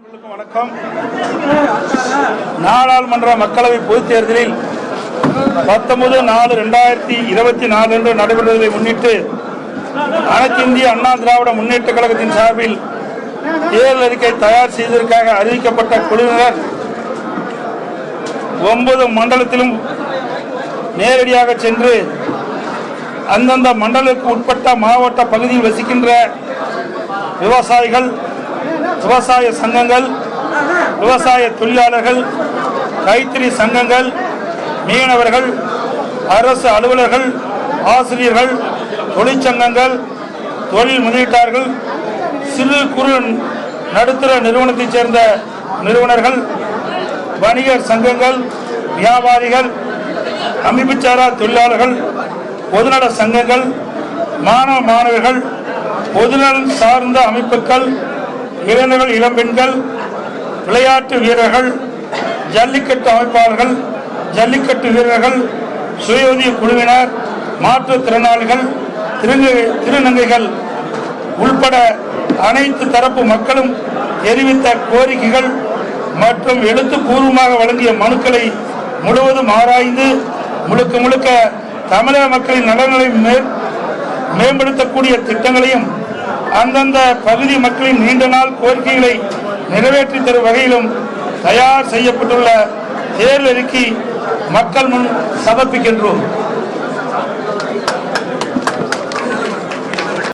வணக்கம். நாடாளுமன்ற மக்களவை பொதுத் தேர்தலில் 19/4/2024 அன்று நடைபெறுவதை முன்னிட்டு அனைத்து இந்திய அண்ணா திராவிட முன்னேற்ற கழகத்தின் சார்பில் தேர்தல் அறிக்கை தயார் செய்வதற்காக அறிவிக்கப்பட்ட குழுவினர் 9 மண்டலத்திலும் நேரடியாக சென்று அந்தந்த மண்டலத்துக்கு உட்பட்ட மாவட்ட பகுதியில் வசிக்கின்ற விவசாயிகள், விவசாய சங்கங்கள், விவசாய தொழிலாளர்கள், கைத்தறி சங்கங்கள், மீனவர்கள், அரசு அலுவலர்கள், ஆசிரியர்கள், தொழிற்சங்கங்கள், தொழில் முதலீட்டாளர்கள், சிறு குறு நடுத்தர நிறுவனத்தைச் சேர்ந்த நிறுவனர்கள், வணிகர் சங்கங்கள், வியாபாரிகள், அமைப்புச்சாரா தொழிலாளர்கள், பொதுநல சங்கங்கள், மாணவ மாணவர்கள், பொதுநலன் சார்ந்த அமைப்புகள், இளைஞர்கள், இளம்பெண்கள், விளையாட்டு வீரர்கள், ஜல்லிக்கட்டு அமைப்பாளர்கள், ஜல்லிக்கட்டு வீரர்கள், சுய உதவி குழுவினர், மாற்றுத்திறனாளிகள், திருநங்கைகள் உள்பட அனைத்து தரப்பு மக்களும் தெரிவித்த கோரிக்கைகள் மற்றும் எழுத்துப்பூர்வமாக வழங்கிய மனுக்களை முழுவதும் ஆராய்ந்து முழுக்க தமிழக மக்களின் நலன்களை மேம்படுத்தக்கூடிய திட்டங்களையும் அந்தந்த பகுதி மக்களின் நீண்ட நாள் கோரிக்கைகளை நிறைவேற்றி தரும் வகையிலும் தயார் செய்யப்பட்டுள்ள தேர்தல் அறிக்கை மக்கள் முன் சமர்ப்பிக்கின்றோம்.